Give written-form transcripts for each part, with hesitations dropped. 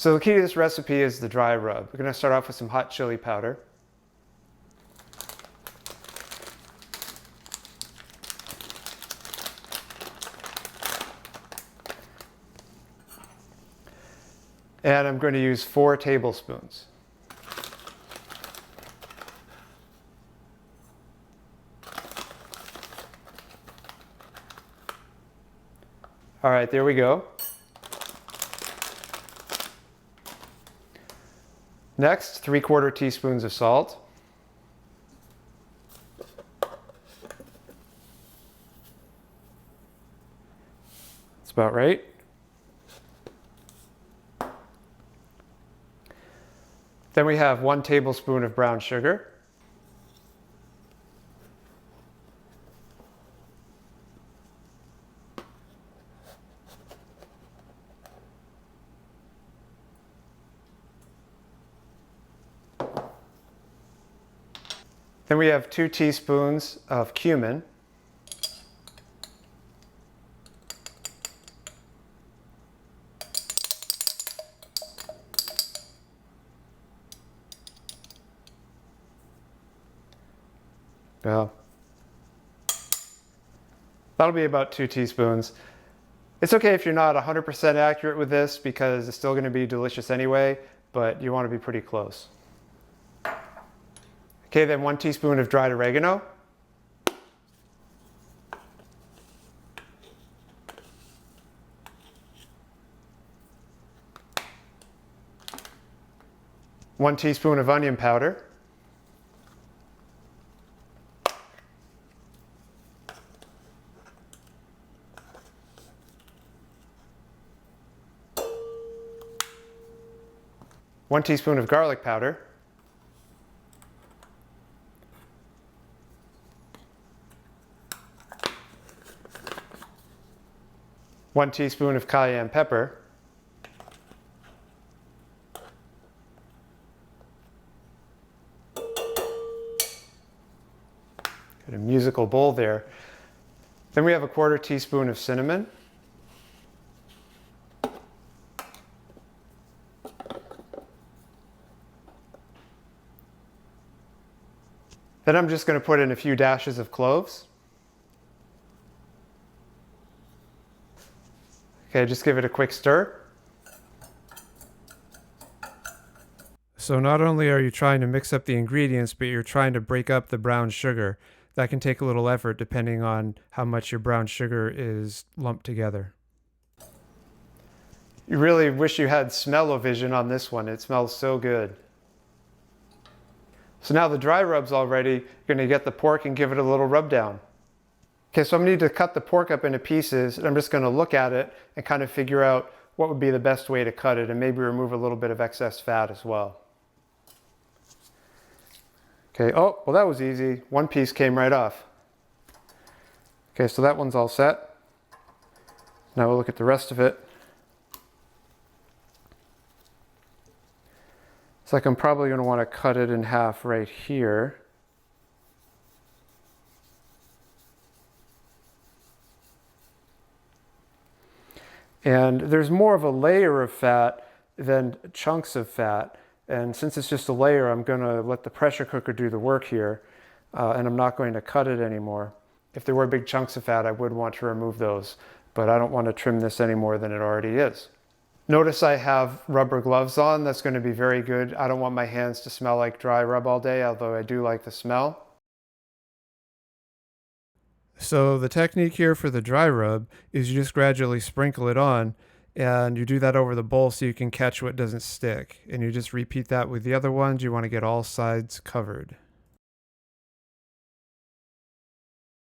So the key to this recipe is the dry rub. We're going to start off with some hot chili powder. And I'm going to use 4 tablespoons. All right, there we go. Next, 3/4 teaspoons of salt. That's about right. Then we have 1 tablespoon of brown sugar. Then we have 2 teaspoons of cumin. That'll be about 2 teaspoons. It's okay if you're not 100% accurate with this because it's still going to be delicious anyway, but you want to be pretty close. Okay, then 1 teaspoon of dried oregano. One teaspoon of onion powder. One teaspoon of garlic powder. One teaspoon of cayenne pepper. Got a musical bowl there. Then we have a 1/4 teaspoon of cinnamon. Then I'm just going to put in a few dashes of cloves. Okay, just give it a quick stir. So not only are you trying to mix up the ingredients, but you're trying to break up the brown sugar. That can take a little effort depending on how much your brown sugar is lumped together. You really wish you had smell-o-vision on this one. It smells so good. So now the dry rub's all ready. You're going to get the pork and give it a little rub down. Okay, so I'm going to need to cut the pork up into pieces, and I'm just going to look at it and kind of figure out what would be the best way to cut it and maybe remove a little bit of excess fat as well. Okay, oh, well that was easy. 1 piece came right off. Okay, so that one's all set. Now we'll look at the rest of it. It's like I'm probably going to want to cut it in half right here. And there's more of a layer of fat than chunks of fat. And since it's just a layer, I'm going to let the pressure cooker do the work here. And I'm not going to cut it anymore. If there were big chunks of fat, I would want to remove those. But I don't want to trim this any more than it already is. Notice I have rubber gloves on. That's going to be very good. I don't want my hands to smell like dry rub all day, although I do like the smell. So the technique here for the dry rub is you just gradually sprinkle it on, and you do that over the bowl so you can catch what doesn't stick. And you just repeat that with the other ones. You want to get all sides covered.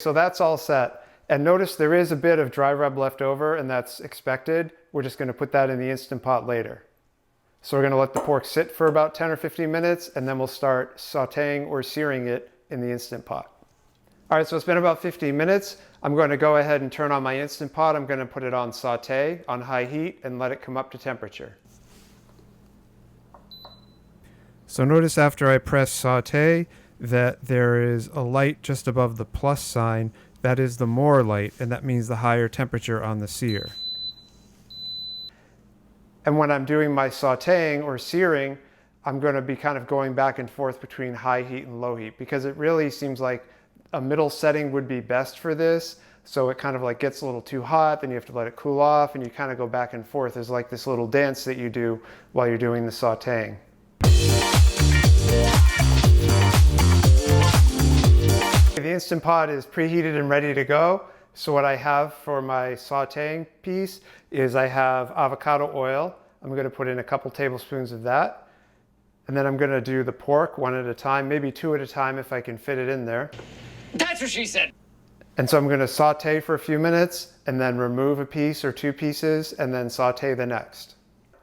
So that's all set. And notice there is a bit of dry rub left over, and that's expected. We're just going to put that in the Instant Pot later. So we're going to let the pork sit for about 10 or 15 minutes, and then we'll start sauteing or searing it in the Instant Pot. All right, so it's been about 15 minutes. I'm going to go ahead and turn on my Instant Pot. I'm going to put it on saute on high heat and let it come up to temperature. So notice after I press saute that there is a light just above the plus sign. That is the more light, and that means the higher temperature on the sear. And when I'm doing my sauteing or searing, I'm going to be kind of going back and forth between high heat and low heat because it really seems like a middle setting would be best for this. So it kind of like gets a little too hot, then you have to let it cool off, and you kind of go back and forth. There's like this little dance that you do while you're doing the sauteing. The Instant Pot is preheated and ready to go. So what I have for my sauteing piece is I have avocado oil. I'm going to put in a couple tablespoons of that. And then I'm going to do the pork one at a time, maybe two at a time if I can fit it in there. That's what she said. And so I'm going to saute for a few minutes and then remove a piece or two pieces and then saute the next.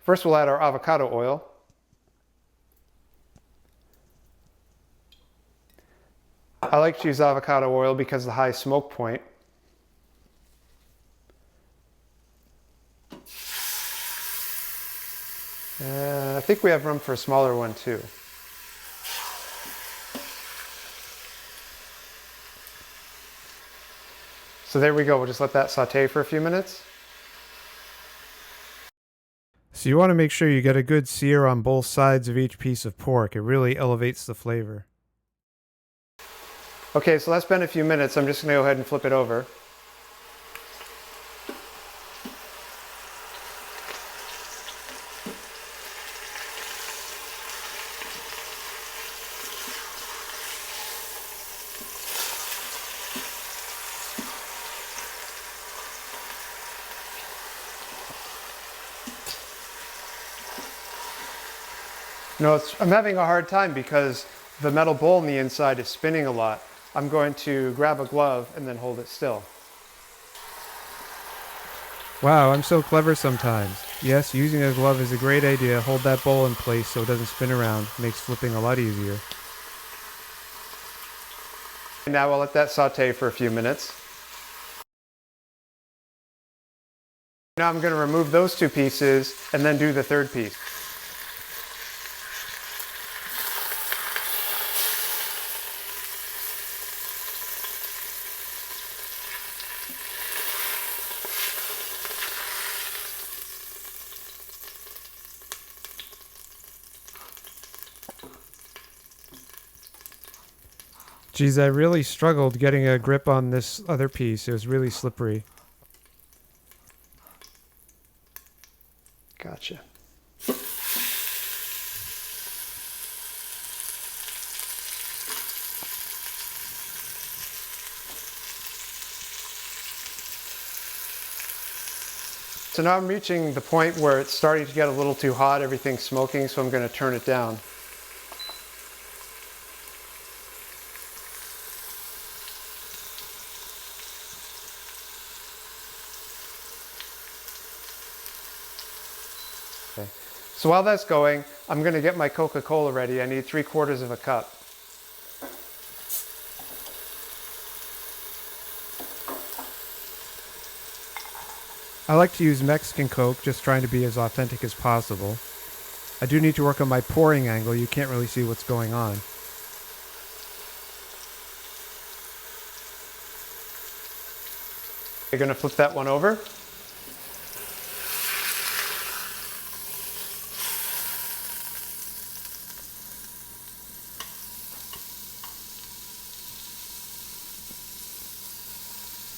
First we'll add our avocado oil. I like to use avocado oil because of the high smoke point. And I think we have room for a smaller one too. So there we go, we'll just let that saute for a few minutes. So you want to make sure you get a good sear on both sides of each piece of pork. It really elevates the flavor. Okay, so that's been a few minutes. I'm just going to go ahead and flip it over. No, I'm having a hard time because the metal bowl on the inside is spinning a lot. I'm going to grab a glove and then hold it still. Wow, I'm so clever sometimes. Yes, using a glove is a great idea. Hold that bowl in place so it doesn't spin around. Makes flipping a lot easier. Now I'll let that saute for a few minutes. Now I'm going to remove those two pieces and then do the third piece. Geez, I really struggled getting a grip on this other piece. It was really slippery. Gotcha. So now I'm reaching the point where it's starting to get a little too hot. Everything's smoking, so I'm going to turn it down. So while that's going, I'm going to get my Coca-Cola ready. I need 3/4 of a cup. I like to use Mexican Coke, just trying to be as authentic as possible. I do need to work on my pouring angle. You can't really see what's going on. You're going to flip that one over.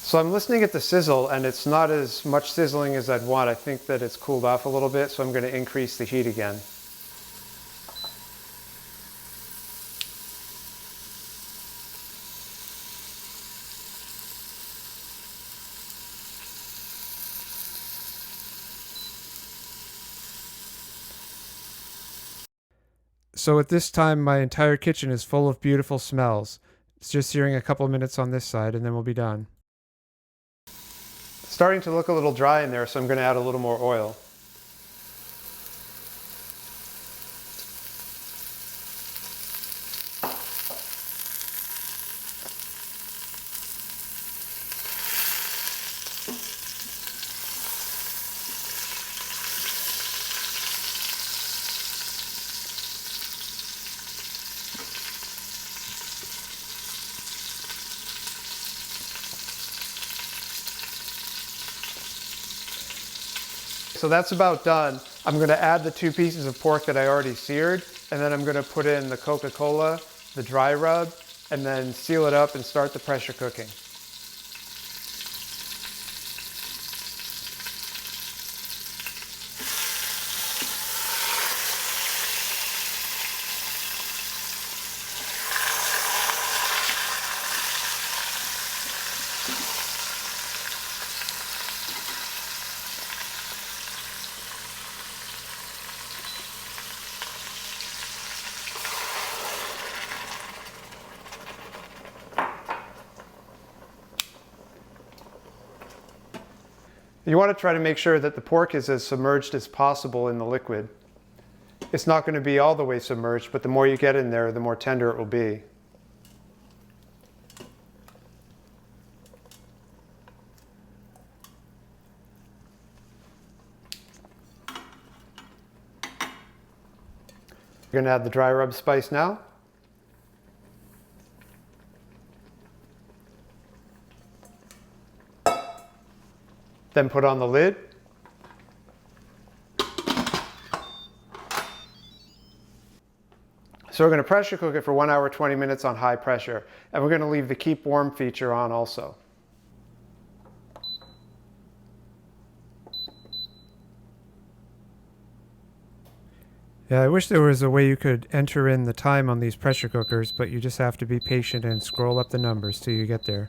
So I'm listening at the sizzle and it's not as much sizzling as I'd want. I think that it's cooled off a little bit, so I'm going to increase the heat again. So at this time, my entire kitchen is full of beautiful smells. It's just searing a couple minutes on this side and then we'll be done. Starting to look a little dry in there, so I'm going to add a little more oil. So that's about done. I'm going to add the 2 pieces of pork that I already seared, and then I'm going to put in the Coca-Cola, the dry rub, and then seal it up and start the pressure cooking. You want to try to make sure that the pork is as submerged as possible in the liquid. It's not going to be all the way submerged, but the more you get in there, the more tender it will be. You're going to add the dry rub spice now. Then put on the lid. So we're going to pressure cook it for 1 hour 20 minutes on high pressure, and we're going to leave the keep warm feature on also. Yeah, I wish there was a way you could enter in the time on these pressure cookers, but you just have to be patient and scroll up the numbers till you get there.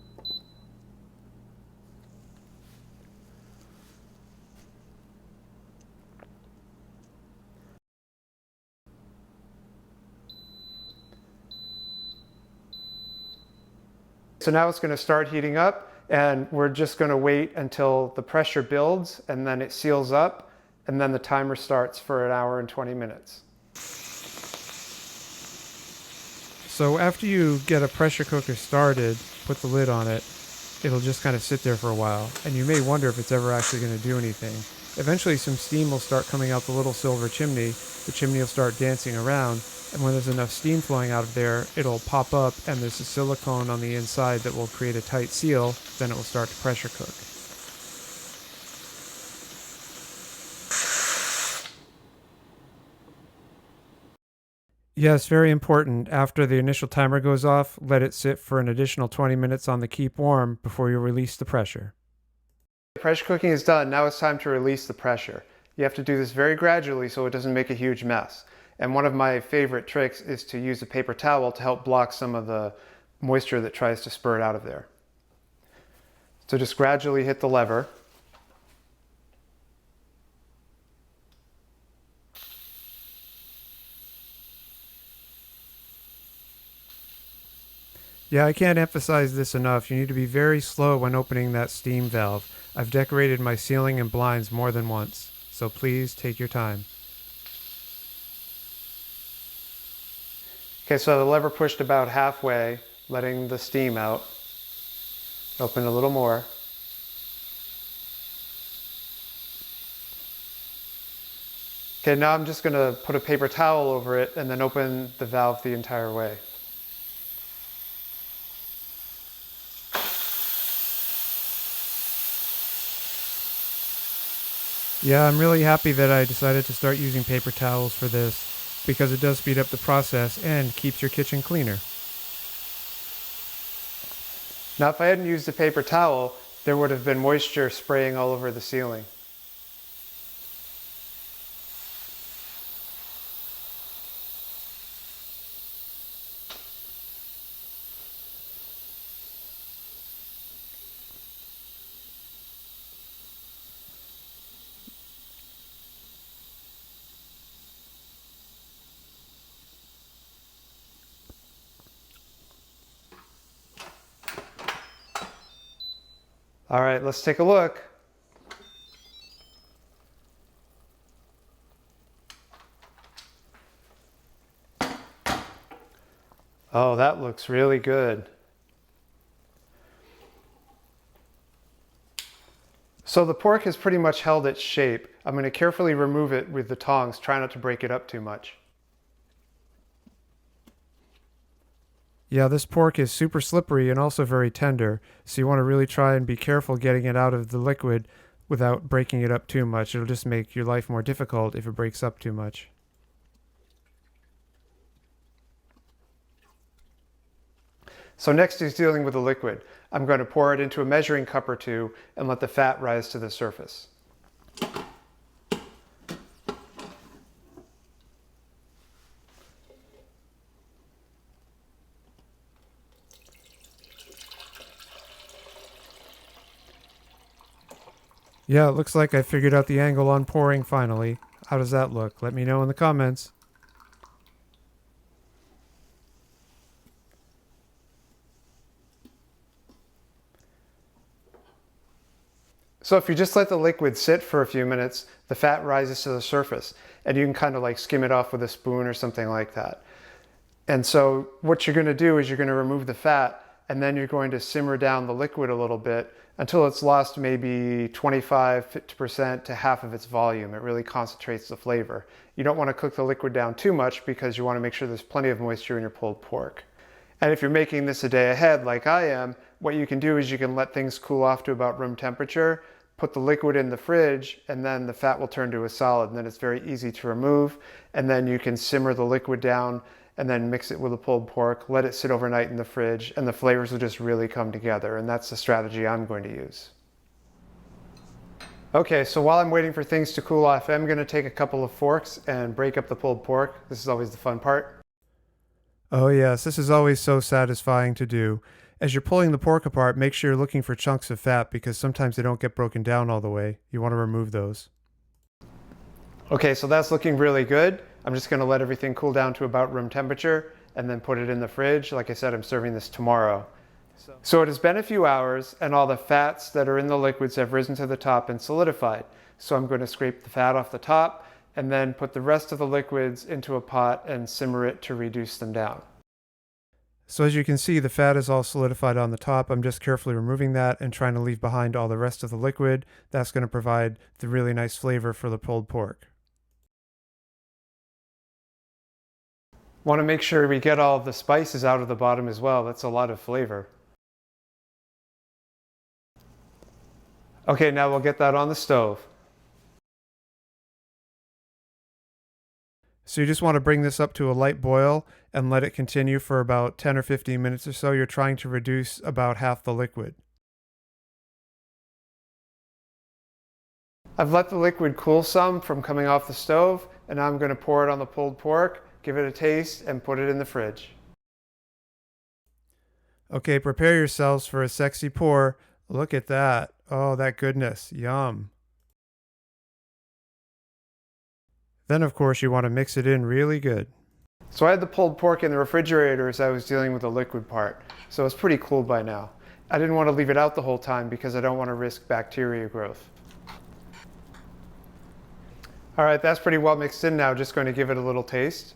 So now it's going to start heating up, and we're just going to wait until the pressure builds and then it seals up, and then the timer starts for 1 hour and 20 minutes. So after you get a pressure cooker started, put the lid on it, it'll just kind of sit there for a while, and you may wonder if it's ever actually going to do anything. Eventually some steam will start coming out the little silver chimney, the chimney will start dancing around, and when there's enough steam flowing out of there, it'll pop up and there's a silicone on the inside that will create a tight seal, then it will start to pressure cook. Yes, very important. After the initial timer goes off, let it sit for an additional 20 minutes on the keep warm before you release the pressure. The pressure cooking is done. Now it's time to release the pressure. You have to do this very gradually so it doesn't make a huge mess. And one of my favorite tricks is to use a paper towel to help block some of the moisture that tries to spurt out of there. So just gradually hit the lever. Yeah, I can't emphasize this enough. You need to be very slow when opening that steam valve. I've decorated my ceiling and blinds more than once, so please take your time. Okay, so the lever pushed about halfway, letting the steam out. Open a little more. Okay, now I'm just going to put a paper towel over it and then open the valve the entire way. Yeah, I'm really happy that I decided to start using paper towels for this, because it does speed up the process and keeps your kitchen cleaner. Now, if I hadn't used a paper towel, there would have been moisture spraying all over the ceiling. All right, let's take a look. Oh, that looks really good. So the pork has pretty much held its shape. I'm going to carefully remove it with the tongs, try not to break it up too much. Yeah, this pork is super slippery and also very tender, so you want to really try and be careful getting it out of the liquid. without breaking it up too much. It'll just make your life more difficult if it breaks up too much. So next is dealing with the liquid. I'm going to pour it into a measuring cup or two and let the fat rise to the surface. Yeah, it looks like I figured out the angle on pouring finally. How does that look? Let me know in the comments. So if you just let the liquid sit for a few minutes, the fat rises to the surface, and you can kind of like skim it off with a spoon or something like that. And so what you're going to do is you're going to remove the fat, and then you're going to simmer down the liquid a little bit until it's lost maybe 25% to half of its volume. It really concentrates the flavor. You don't want to cook the liquid down too much because you want to make sure there's plenty of moisture in your pulled pork. And if you're making this a day ahead like I am, what you can do is you can let things cool off to about room temperature, put the liquid in the fridge, and then the fat will turn to a solid, and then it's very easy to remove. And then you can simmer the liquid down and then mix it with the pulled pork, let it sit overnight in the fridge, and the flavors will just really come together. And that's the strategy I'm going to use. Okay, so while I'm waiting for things to cool off, I'm going to take a couple of forks and break up the pulled pork. This is always the fun part. Oh yes, this is always so satisfying to do. As you're pulling the pork apart, make sure you're looking for chunks of fat because sometimes they don't get broken down all the way. You want to remove those. Okay, so that's looking really good. I'm just going to let everything cool down to about room temperature and then put it in the fridge. Like I said, I'm serving this tomorrow. So it has been a few hours and all the fats that are in the liquids have risen to the top and solidified. So I'm going to scrape the fat off the top and then put the rest of the liquids into a pot and simmer it to reduce them down. So as you can see, the fat is all solidified on the top. I'm just carefully removing that and trying to leave behind all the rest of the liquid. That's going to provide the really nice flavor for the pulled pork. Want to make sure we get all of the spices out of the bottom as well. That's a lot of flavor. Okay, now we'll get that on the stove. So you just want to bring this up to a light boil and let it continue for about 10 or 15 minutes or so. You're trying to reduce about half the liquid. I've let the liquid cool some from coming off the stove, and now I'm going to pour it on the pulled pork, give it a taste, and put it in the fridge. Okay, prepare yourselves for a sexy pour. Look at that. Oh, that goodness. Yum. Then, of course, you want to mix it in really good. So I had the pulled pork in the refrigerator as I was dealing with the liquid part, so it's pretty cool by now. I didn't want to leave it out the whole time because I don't want to risk bacteria growth. All right, that's pretty well mixed in now. Just going to give it a little taste.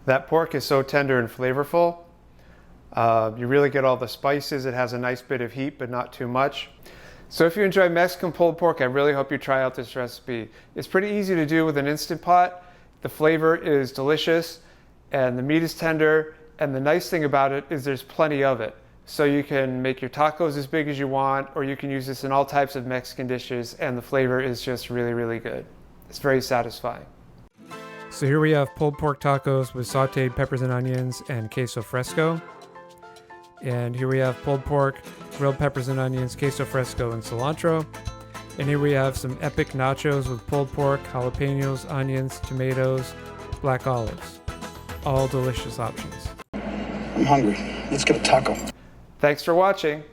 That pork is so tender and flavorful. You really get all the spices. It has a nice bit of heat, but not too much. So if you enjoy Mexican pulled pork, I really hope you try out this recipe. It's pretty easy to do with an Instant Pot. The flavor is delicious, and the meat is tender, and the nice thing about it is there's plenty of it. So you can make your tacos as big as you want, or you can use this in all types of Mexican dishes, and the flavor is just really, really good. It's very satisfying. So here we have pulled pork tacos with sauteed peppers and onions and queso fresco. And here we have pulled pork, grilled peppers and onions, queso fresco, and cilantro. And here we have some epic nachos with pulled pork, jalapenos, onions, tomatoes, black olives. All delicious options. I'm hungry. Let's get a taco. Thanks for watching.